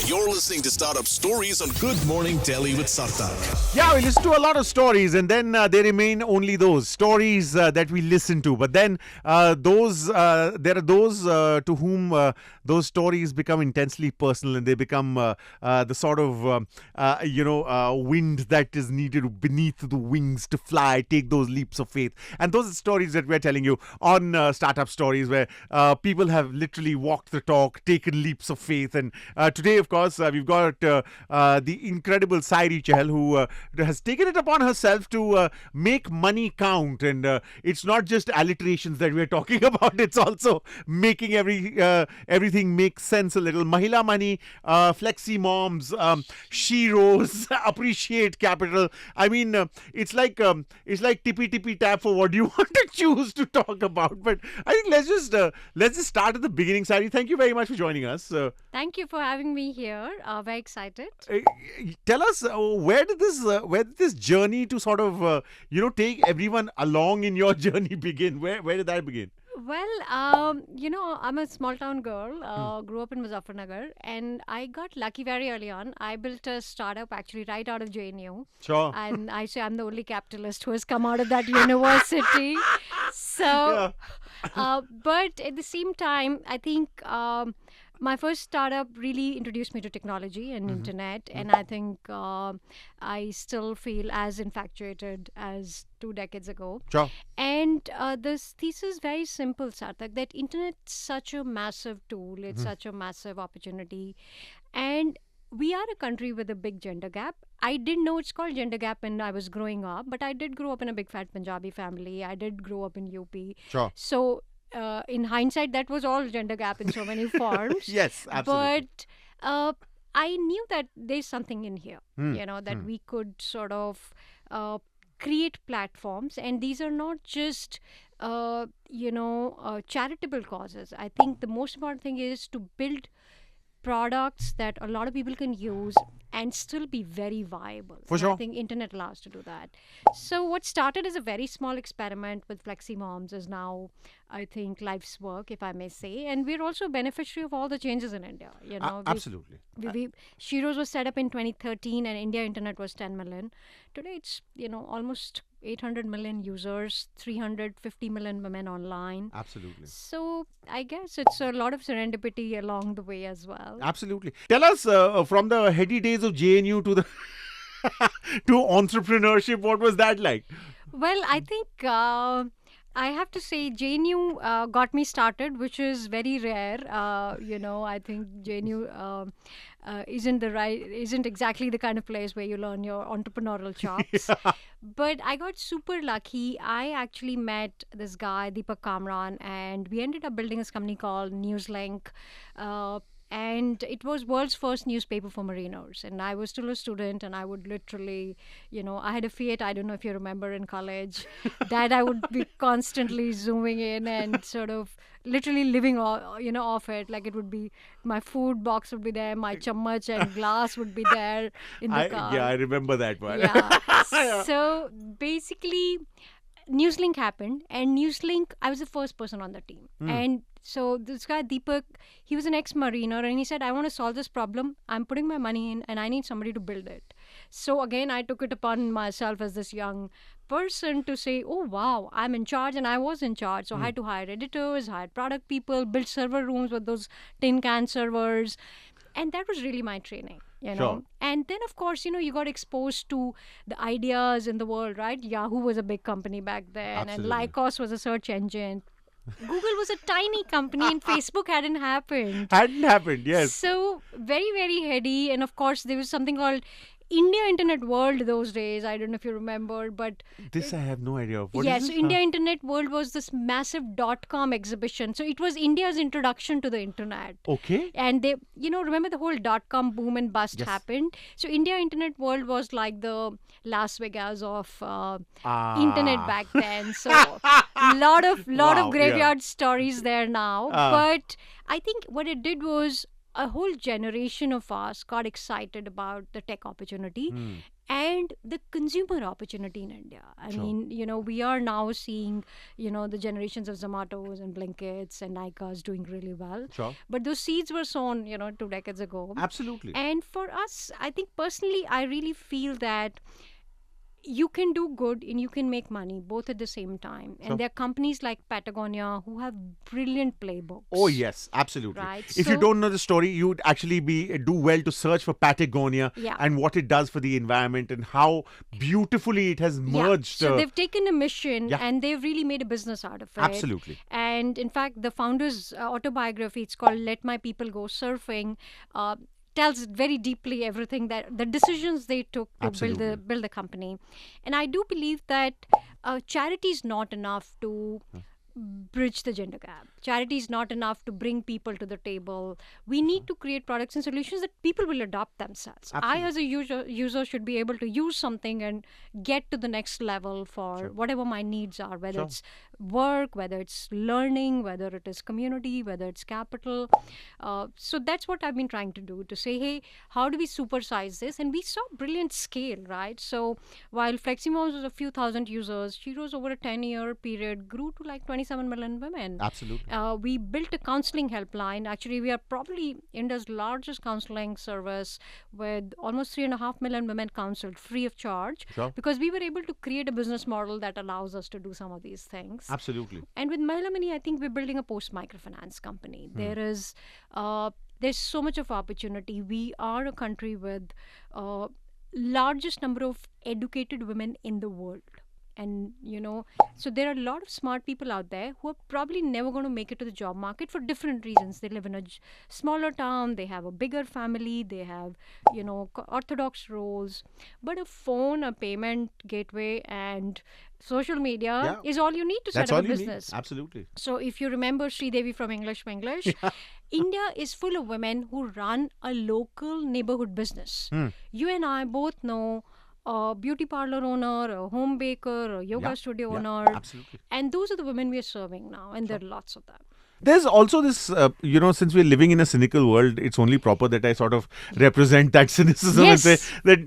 You're listening to Startup Stories on Good Morning Delhi with Sarthak. Yeah, we listen to a lot of stories, and then they remain only those stories that we listen to. But then there are those to whom those stories become intensely personal, and they become the sort of wind that is needed beneath the wings to fly, take those leaps of faith. And those are stories that we're telling you on Startup Stories, where people have literally walked the talk, taken leaps of faith. And today, of course, we've got the incredible Sairee Chahal, who has taken it upon herself to make money count. And it's not just alliterations that we're talking about, it's also making everything make sense a little. Mahila Money, Flexi Moms, Sheroes, Appreciate Capital. I mean, it's like tippy tippy tap for what you want to choose to talk about. But I think let's just start at the beginning. Sairee, thank you very much for joining us. Thank you for having me here. Very excited. Tell us where did this journey to sort of take everyone along in your journey begin? Where did that begin? Well, I'm a small town girl, grew up in Muzaffarnagar, and I got lucky very early on. I built a startup actually right out of JNU. Sure. And I say I'm the only capitalist who has come out of that university. So, but at the same time, I think my first startup really introduced me to technology and internet, and I think I still feel as infatuated as 2 decades ago. Sure. And this thesis is very simple, Sarthak, that internet's such a massive tool, it's such a massive opportunity, and we are a country with a big gender gap. I didn't know it's called gender gap when I was growing up, but I did grow up in a big fat Punjabi family. I did grow up in UP. Sure. So in hindsight, that was all gender gap in so many forms. Yes, absolutely. But I knew that there's something in here, that we could sort of create platforms. And these are not just, charitable causes. I think the most important thing is to build products that a lot of people can use and still be very viable. For sure. I think internet allows to do that. So what started as a very small experiment with Flexi Moms is now, I think, life's work, if I may say. And we're also a beneficiary of all the changes in India. Absolutely. Sheroes was set up in 2013 and India Internet was 10 million. Today it's, almost 800 million users, 350 million women online. Absolutely. So I guess it's a lot of serendipity along the way as well. Absolutely. Tell us from the heady days of JNU to the to entrepreneurship, what was that like? Well, I think I have to say JNU got me started, which is very rare. I think JNU isn't exactly the kind of place where you learn your entrepreneurial chops. But I got super lucky. I actually met this guy, Deepak Kamran, and we ended up building this company called Newslink. And it was world's first newspaper for mariners. And I was still a student, and I would literally, I had a Fiat, I don't know if you remember, in college, that I would be constantly zooming in and sort of literally living off it. Like it would be, my food box would be there, my chammach and glass would be there in the car. Yeah, I remember that one. Yeah. So basically, Newslink happened, and Newslink, I was the first person on the team. And so this guy, Deepak, he was an ex-mariner, and he said, I want to solve this problem. I'm putting my money in, and I need somebody to build it. So again, I took it upon myself as this young person to say, oh, wow, I'm in charge, and I was in charge. So I had to hire editors, hire product people, build server rooms with those tin can servers. And that was really my training, Sure. And then, of course, you got exposed to the ideas in the world, right? Yahoo was a big company back then, Absolutely. and Lycos was a search engine. Google was a tiny company, and Facebook hadn't happened. Yes. So very, very heady. And of course, there was something called India Internet World those days. I don't know if you remember, but This I have no idea of. What yes, is so this? India Internet World was this massive .com exhibition. So it was India's introduction to the internet. Okay. And they, remember the whole .com boom and bust Yes. happened. So India Internet World was like the Las Vegas of internet back then. So lot of Wow, graveyard stories there now. But I think what it did was a whole generation of us got excited about the tech opportunity. and the consumer opportunity in India. I mean, we are now seeing, the generations of Zomatos and Blinkits and Nykas doing really well. Sure. But those seeds were sown, 2 decades ago. Absolutely. And for us, I think personally, I really feel that you can do good and you can make money both at the same time. And there are companies like Patagonia who have brilliant playbooks. Oh yes, absolutely. Right. If you don't know the story, you'd actually do well to search for Patagonia and what it does for the environment and how beautifully it has merged. So they've taken a mission and they've really made a business out of it. Absolutely. And in fact, the founder's autobiography, it's called "Let My People Go Surfing," tells very deeply everything that the decisions they took to build the company. And I do believe that charity is not enough to bridge the gender gap. Charity is not enough to bring people to the table. We need to create products and solutions that people will adopt themselves. Absolutely. I, as a user, should be able to use something and get to the next level for whatever my needs are, whether it's work, whether it's learning, whether it is community, whether it's capital. So that's what I've been trying to do, to say, hey, how do we supersize this? And we saw brilliant scale, right? So while Fleximoms was a few thousand users, Sheroes over a 10-year period grew to like 27 million women. Absolutely. We built a counseling helpline. Actually, we are probably India's largest counseling service with almost 3.5 million women counseled free of charge, because we were able to create a business model that allows us to do some of these things. Absolutely. And with Mahila Money, I think we're building a post-microfinance company. There's so much of opportunity. We are a country with largest number of educated women in the world. And, so there are a lot of smart people out there who are probably never going to make it to the job market for different reasons. They live in a smaller town, they have a bigger family, they have, orthodox roles. But a phone, a payment gateway, and social media is all you need to set up a business. Absolutely. So if you remember Sridevi from English Winglish, India is full of women who run a local neighborhood business. You and I both know a beauty parlor owner, a home baker, a yoga studio owner. Absolutely. And those are the women we are serving now, and there are lots of them. There's also this, since we're living in a cynical world, it's only proper that I sort of represent that cynicism and say that,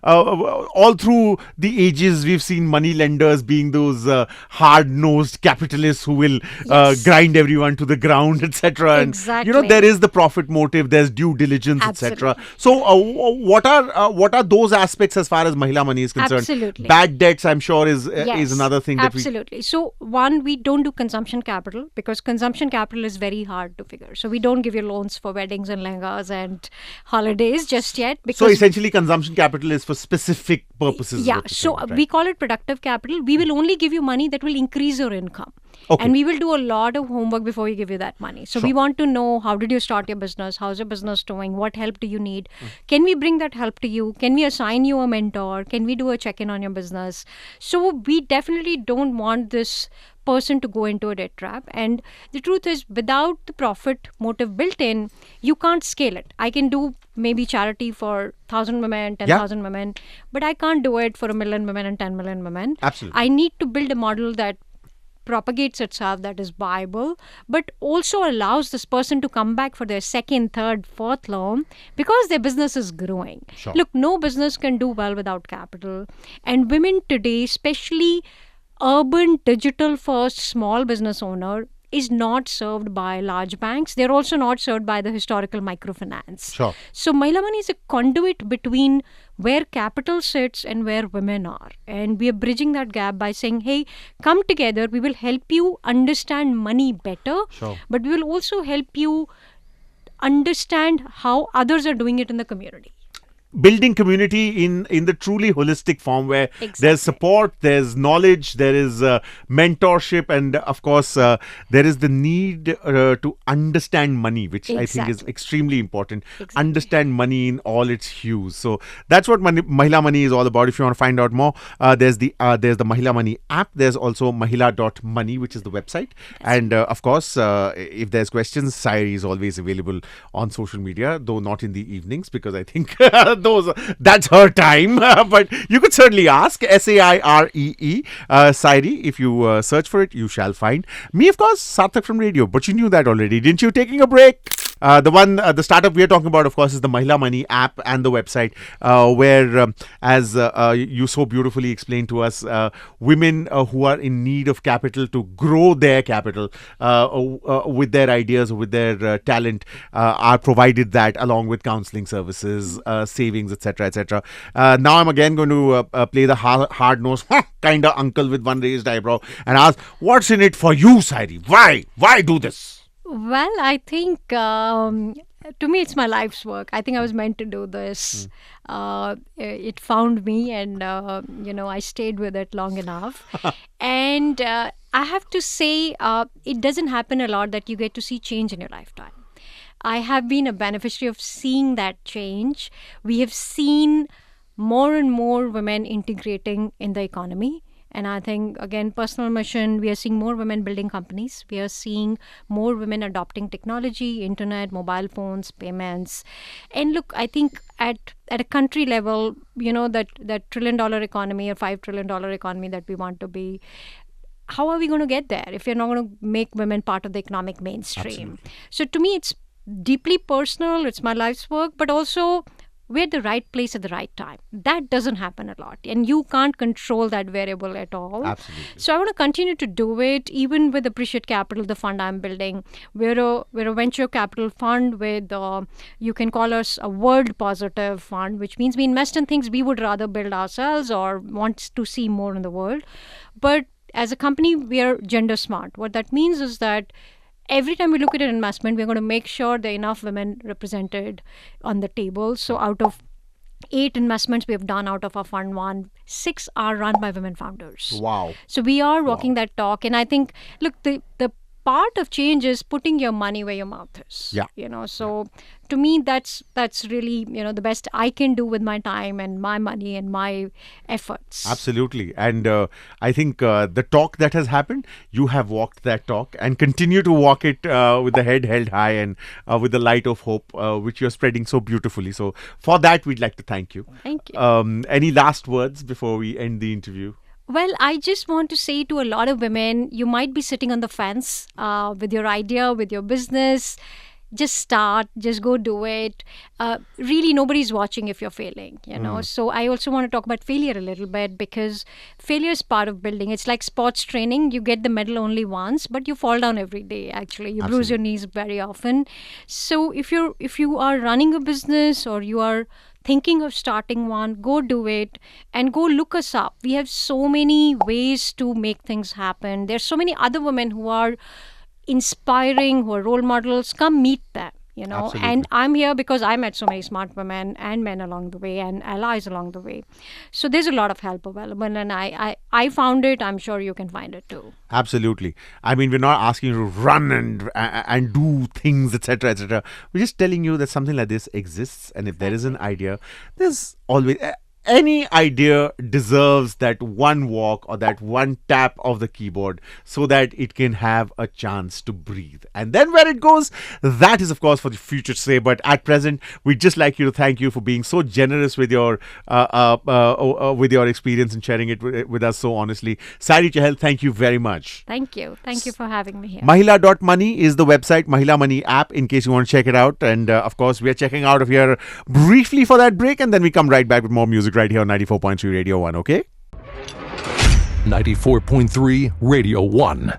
all through the ages, we've seen money lenders being those hard-nosed capitalists who will grind everyone to the ground, etc. Exactly. And, there is the profit motive, there's due diligence, etc. So, what are those aspects as far as Mahila Money is concerned? Absolutely. Bad debts, I'm sure, is another thing that Absolutely. So, one, we don't do consumption capital, because consumption capital is very hard to figure. So we don't give you loans for weddings and lehengas and holidays just yet. Because so essentially consumption capital is for specific purposes. Yeah. So we call it productive capital. We will only give you money that will increase your income. Okay. And we will do a lot of homework before we give you that money. So we want to know, how did you start your business? How's your business doing? What help do you need? Can we bring that help to you? Can we assign you a mentor? Can we do a check-in on your business? So we definitely don't want this person to go into a debt trap. And the truth is, without the profit motive built in, you can't scale it. I can do maybe charity for 1,000 women, 10,000 women, but I can't do it for 1 million women and 10 million women. Absolutely. I need to build a model that propagates itself, that is viable, but also allows this person to come back for their second, third, fourth loan, because their business is growing. Sure. Look, no business can do well without capital. And women today, especially urban digital first small business owner, is not served by large banks. They're also not served by the historical microfinance. Sure. So Mahila Money is a conduit between where capital sits and where women are. And we are bridging that gap by saying, hey, come together. We will help you understand money better. Sure. But we will also help you understand how others are doing it in the community. Building community in the truly holistic form, where there's support, there's knowledge, there is mentorship, and of course there is the need to understand money, which I think is extremely important. Understand money in all its hues. So that's what Mahila Money is all about. If you want to find out more, there's the Mahila Money app. There's also mahila.money, which is the website. And of course, if there's questions, Sairee is always available on social media, though not in the evenings, because I think that's her time. But you could certainly ask. Sairee, Sairee. If you search for it, you shall find me, of course, Sarthak from radio. But you knew that already, didn't you? Taking a break. The startup we are talking about, of course, is the Mahila Money app and the website, where, as you so beautifully explained to us, women who are in need of capital to grow their capital with their ideas, with their talent, are provided that along with counseling services, savings, etc., etc. Now I'm again going to play the hard-nosed kind of uncle with one raised eyebrow and ask, what's in it for you, Sairee? Why do this? Well, I think to me it's my life's work. I think I was meant to do this. It found me, and I stayed with it long enough. And I have to say, it doesn't happen a lot that you get to see change in your lifetime. I have been a beneficiary of seeing that change. We have seen more and more women integrating in the economy. And I think, again, personal mission, we are seeing more women building companies. We are seeing more women adopting technology, internet, mobile phones, payments. And look, I think at a country level, that $1 trillion economy or $5 trillion economy that we want to be, how are we going to get there if we're not going to make women part of the economic mainstream? Absolutely. So to me, it's deeply personal. It's my life's work, but also we're at the right place at the right time. That doesn't happen a lot, and you can't control that variable at all. Absolutely. So I want to continue to do it, even with Appreciate Capital, the fund I'm building. We're a venture capital fund with, you can call us a world positive fund, which means we invest in things we would rather build ourselves or want to see more in the world. But as a company, we are gender smart. What that means is that every time we look at an investment, we're going to make sure there are enough women represented on the table. So out of 8 investments we have done out of our fund 1, 6 are run by women founders. Wow. So we are walking that talk. And I think, look, the part of change is putting your money where your mouth is. Yeah. So to me, that's really, the best I can do with my time and my money and my efforts. Absolutely. And I think the talk that has happened, you have walked that talk and continue to walk it with the head held high and with the light of hope, which you're spreading so beautifully. So for that, we'd like to thank you. Thank you. Any last words before we end the interview? Well, I just want to say to a lot of women, you might be sitting on the fence with your idea, with your business. Just start, just go do it. Really, nobody's watching if you're failing, So I also want to talk about failure a little bit, because failure is part of building. It's like sports training. You get the medal only once, but you fall down every day, actually. You bruise your knees very often. So if you are running a business or you are thinking of starting one, go do it and go look us up. We have so many ways to make things happen. There's so many other women who are inspiring, who are role models. Come meet them, Absolutely. And I'm here because I met so many smart women and men along the way and allies along the way. So there's a lot of help available, and I found it. I'm sure you can find it too. Absolutely. I mean, we're not asking you to run and do things, etc., etc. We're just telling you that something like this exists, and if there is an idea, there's always any idea deserves that one walk or that one tap of the keyboard so that it can have a chance to breathe. And then where it goes, that is, of course, for the future to say. But at present, we'd just like you to thank you for being so generous with your experience and sharing it with us so honestly. Sairee Chahal, thank you very much. Thank you. Thank you for having me here. Mahila.money is the website, Mahila Money app, in case you want to check it out. And of course, we are checking out of here briefly for that break, and then we come right back with more music right here on 94.3 Radio 1, okay? 94.3 Radio 1.